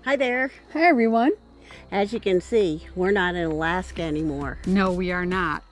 Hi there. Hi everyone. As you can see, we're not in Alaska anymore. No, we are not.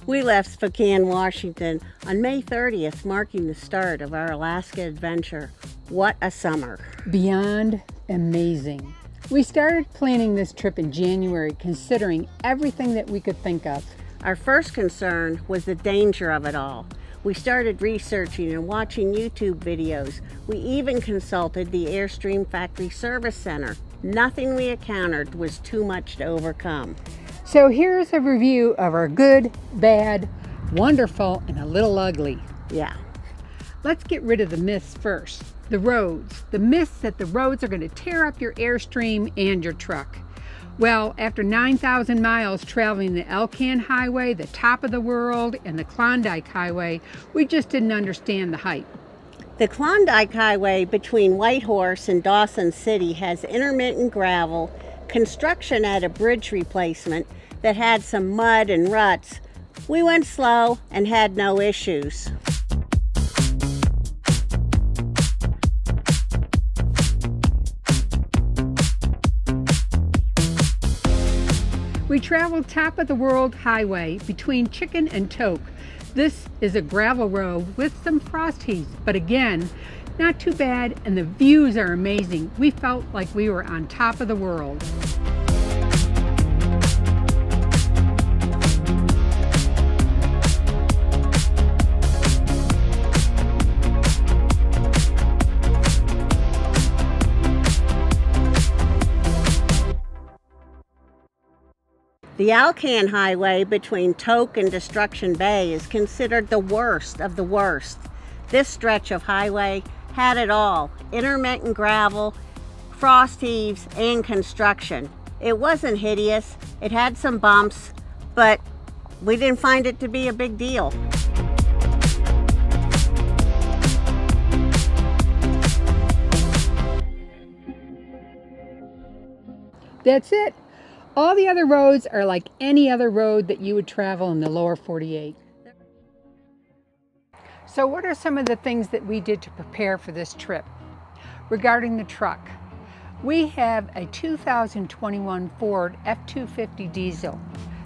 We left Spokane, Washington on May 30th, marking the start of our Alaska adventure. What a summer. Beyond amazing. We started planning this trip in January, considering everything that we could think of. Our first concern was the danger of it all. We started researching and watching YouTube videos. We even consulted the Airstream Factory Service Center. Nothing we encountered was too much to overcome. So here's a review of our good, bad, wonderful, and a little ugly. Yeah. Let's get rid of the myths first. The roads. The myths that the roads are going to tear up your Airstream and your truck. Well, after 9,000 miles traveling the Klondike Highway, the top of the world, and the Klondike Highway, we just didn't understand the hype. The Klondike Highway between Whitehorse and Dawson City has intermittent gravel, construction at a bridge replacement that had some mud and ruts. We went slow and had no issues. We traveled top of the world highway between Chicken and Toke. This is a gravel road with some frost heaves, but again, not too bad, and the views are amazing. We felt like we were on top of the world. The Klondike Highway between Toke and Destruction Bay is considered the worst of the worst. This stretch of highway had it all: intermittent gravel, frost heaves, and construction. It wasn't hideous. It had some bumps, but we didn't find it to be a big deal. That's it. All the other roads are like any other road that you would travel in the lower 48. So what are some of the things that we did to prepare for this trip? Regarding the truck, we have a 2021 Ford F-250 diesel.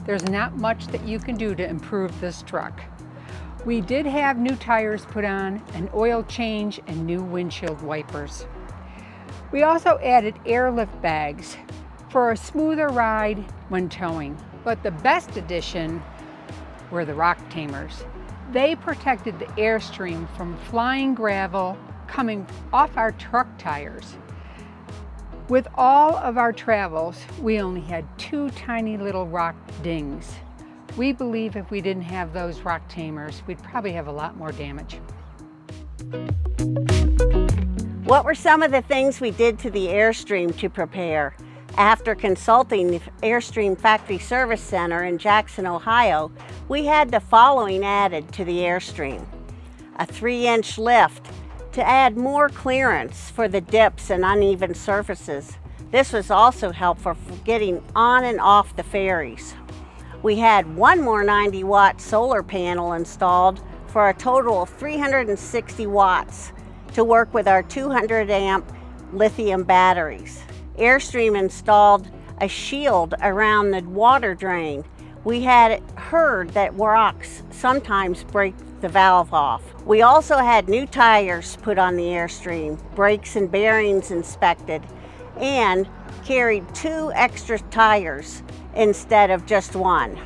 There's not much that you can do to improve this truck. We did have new tires put on, an oil change, and new windshield wipers. We also added airlift bags for a smoother ride when towing. But the best addition were the rock tamers. They protected the Airstream from flying gravel coming off our truck tires. With all of our travels, we only had 2 tiny little rock dings. We believe if we didn't have those rock tamers, we'd probably have a lot more damage. What were some of the things we did to the Airstream to prepare? After consulting the Airstream Factory Service Center in Jackson, Ohio, we had the following added to the Airstream: a 3-inch lift to add more clearance for the dips and uneven surfaces. This was also helpful for getting on and off the ferries. We had one more 90-watt solar panel installed for a total of 360 watts to work with our 200-amp lithium batteries. Airstream installed a shield around the water drain. We had heard that rocks sometimes break the valve off. We also had new tires put on the Airstream, brakes and bearings inspected, and carried 2 extra tires instead of just 1.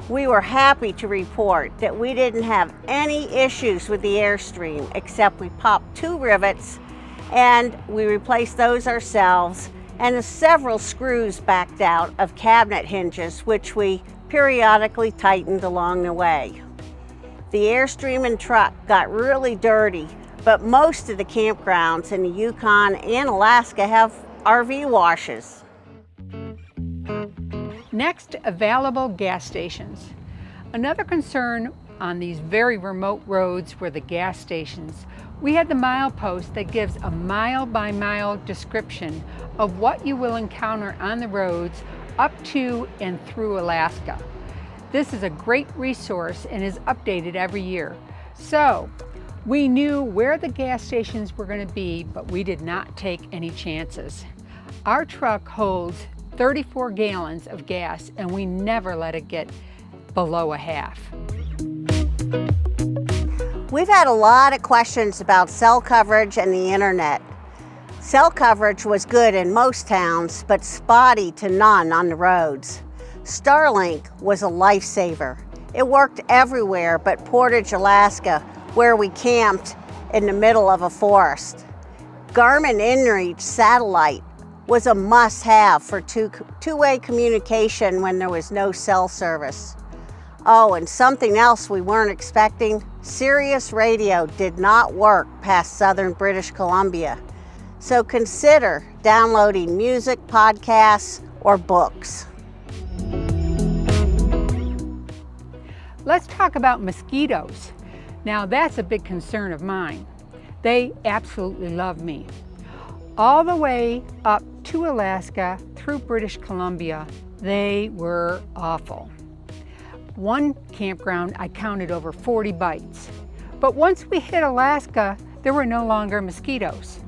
We were happy to report that we didn't have any issues with the Airstream, except we popped 2 rivets and we replaced those ourselves, and several screws backed out of cabinet hinges, which we periodically tightened along the way. The Airstream and truck got really dirty, but most of the campgrounds in the Yukon and Alaska have RV washes. Next, available gas stations. Another concern on these very remote roads were the gas stations. We had the milepost that gives a mile-by-mile description of what you will encounter on the roads up to and through Alaska. This is a great resource and is updated every year. So we knew where the gas stations were going to be, but we did not take any chances. Our truck holds 34 gallons of gas and we never let it get below a half. We've had a lot of questions about cell coverage and the internet. Cell coverage was good in most towns, but spotty to none on the roads. Starlink was a lifesaver. It worked everywhere but Portage, Alaska, where we camped in the middle of a forest. Garmin InReach satellite was a must-have for two-way communication when there was no cell service. Oh, and something else we weren't expecting, Sirius radio did not work past southern British Columbia. So consider downloading music, podcasts, or books. Let's talk about mosquitoes. Now that's a big concern of mine. They absolutely love me. All the way up to Alaska, through British Columbia, they were awful. One campground, I counted over 40 bites. But once we hit Alaska, there were no longer mosquitoes.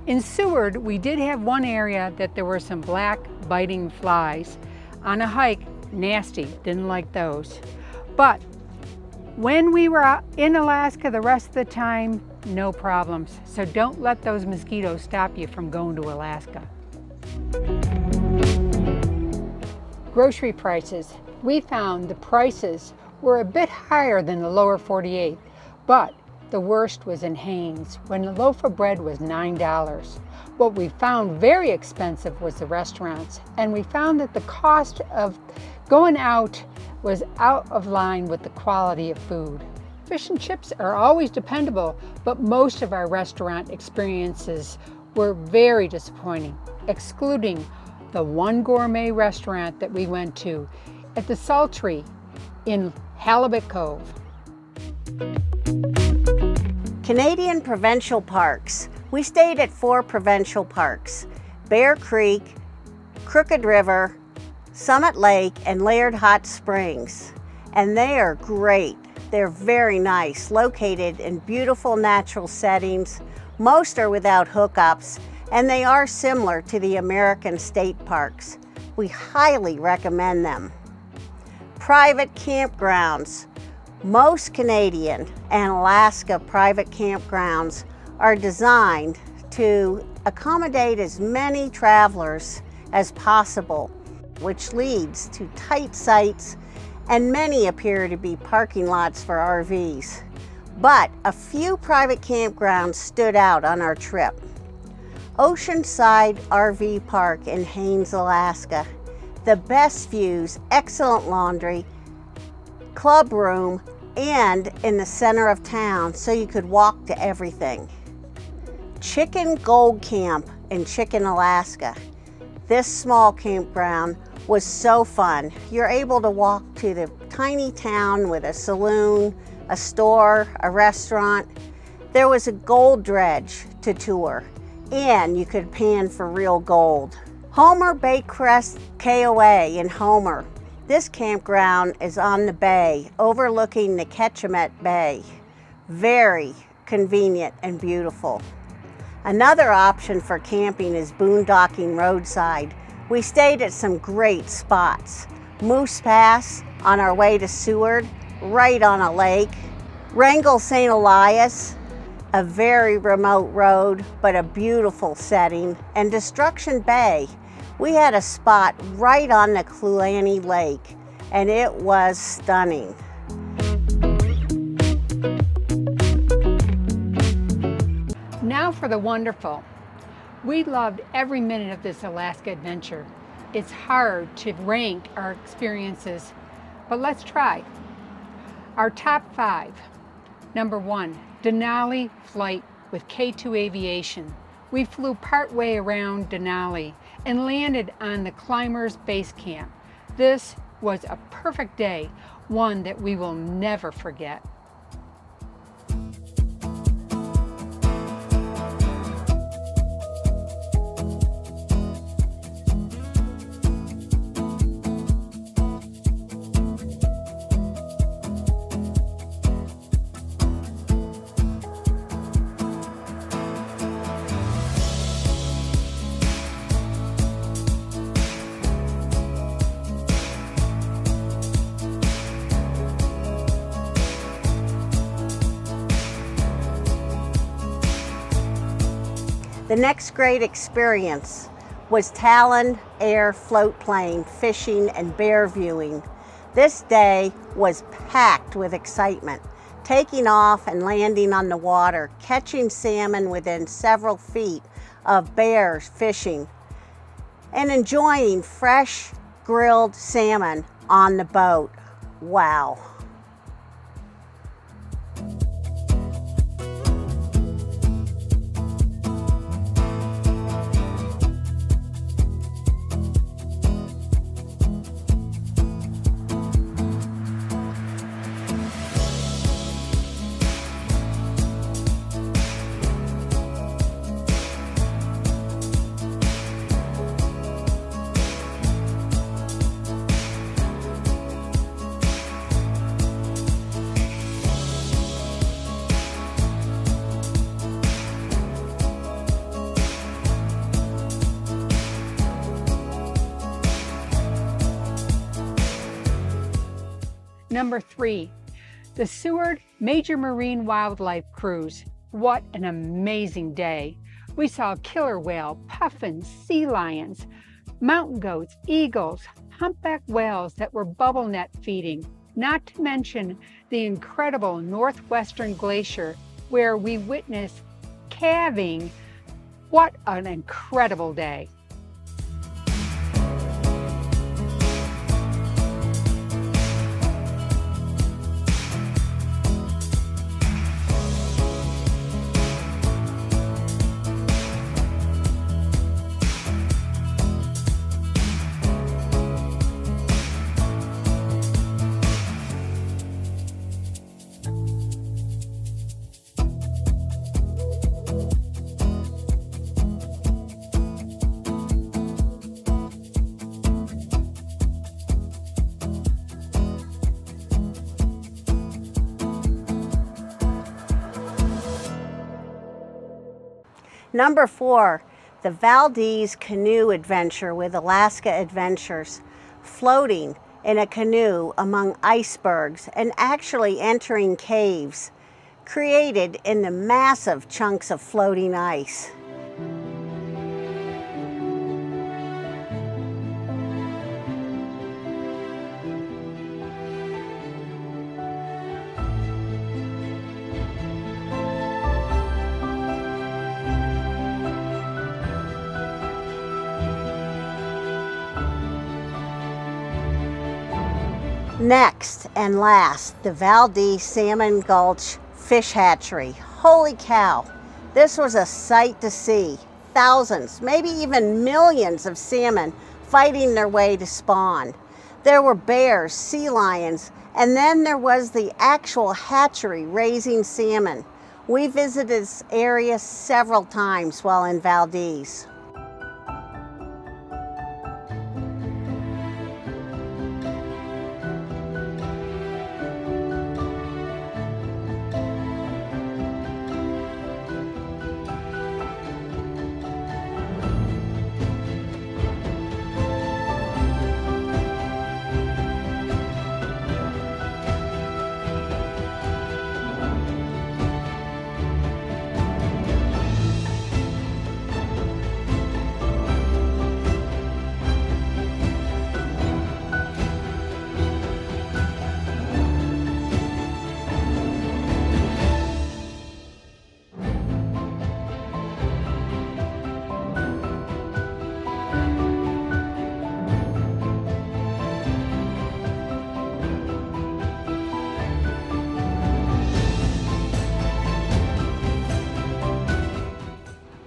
In Seward, we did have one area that there were some black biting flies. On a hike, nasty, didn't like those. But when we were out in Alaska the rest of the time, no problems. So don't let those mosquitoes stop you from going to Alaska. Grocery prices. We found the prices were a bit higher than the lower 48, but the worst was in Haines, when a loaf of bread was $9. What we found very expensive was the restaurants, and we found that the cost of going out was out of line with the quality of food. Fish and chips are always dependable, but most of our restaurant experiences were very disappointing, excluding the one gourmet restaurant that we went to at the Sultry in Halibut Cove. Canadian provincial parks. We stayed at 4 provincial parks: Bear Creek, Crooked River, Summit Lake, and Laird Hot Springs. And they are great. They're very nice, located in beautiful natural settings. Most are without hookups, and they are similar to the American state parks. We highly recommend them. Private campgrounds. Most Canadian and Alaska private campgrounds are designed to accommodate as many travelers as possible, which leads to tight sites, and many appear to be parking lots for RVs. But a few private campgrounds stood out on our trip. Oceanside RV Park in Haines, Alaska. The best views, excellent laundry, club room, and in the center of town, so you could walk to everything. Chicken Gold Camp in Chicken, Alaska. This small campground was so fun. You're able to walk to the tiny town with a saloon, a store, a restaurant. There was a gold dredge to tour, and you could pan for real gold. Homer Baycrest KOA in Homer. This campground is on the bay, overlooking the Ketchimet Bay. Very convenient and beautiful. Another option for camping is boondocking roadside. We stayed at some great spots. Moose Pass on our way to Seward, right on a lake. Wrangell St. Elias, a very remote road, but a beautiful setting. And Destruction Bay. We had a spot right on the Kluane Lake, and it was stunning. Now for the wonderful. We loved every minute of this Alaska adventure. It's hard to rank our experiences, but let's try. Our top 5. Number 1, Denali flight with K2 Aviation. We flew partway around Denali and landed on the Climbers Base Camp. This was a perfect day, one that we will never forget. The next great experience was Talon Air float plane fishing and bear viewing. This day was packed with excitement, taking off and landing on the water, catching salmon within several feet of bears fishing, and enjoying fresh grilled salmon on the boat. Wow. Number 3, the Seward Major Marine Wildlife Cruise. What an amazing day. We saw killer whale, puffins, sea lions, mountain goats, eagles, humpback whales that were bubble net feeding, not to mention the incredible Northwestern Glacier where we witnessed calving. What an incredible day. Number 4, the Valdez Canoe Adventure with Alaska Adventures, floating in a canoe among icebergs and actually entering caves created in the massive chunks of floating ice. Next and last, the Valdez Salmon Gulch Fish Hatchery. Holy cow, this was a sight to see. Thousands, maybe even millions of salmon fighting their way to spawn. There were bears, sea lions, and then there was the actual hatchery raising salmon. We visited this area several times while in Valdez.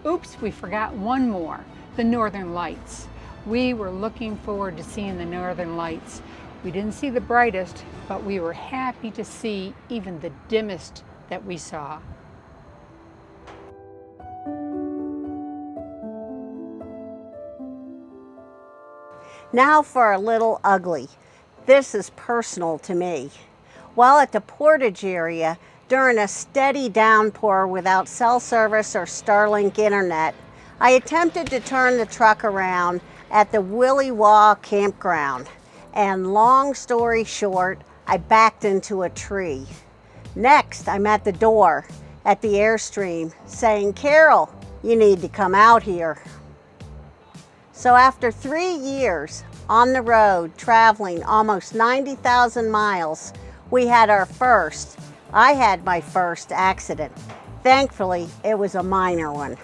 Oops, we forgot one more, the Northern Lights. We were looking forward to seeing the Northern Lights. We didn't see the brightest, but we were happy to see even the dimmest that we saw. Now for a little ugly. This is personal to me. While at the Portage area, during a steady downpour without cell service or Starlink internet, I attempted to turn the truck around at the Willie Waugh campground, and long story short, I backed into a tree. Next, I'm at the door at the Airstream saying, "Carol, you need to come out here. So after 3 years on the road, traveling almost 90,000 miles, we had I had my first accident. Thankfully, it was a minor one.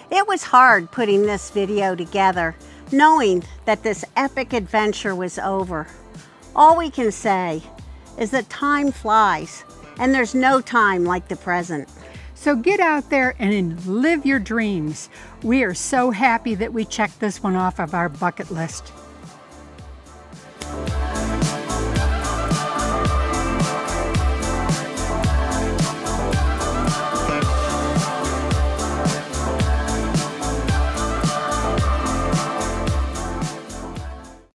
It was hard putting this video together, knowing that this epic adventure was over. All we can say is that time flies, and there's no time like the present. So get out there and live your dreams. We are so happy that we checked this one off of our bucket list.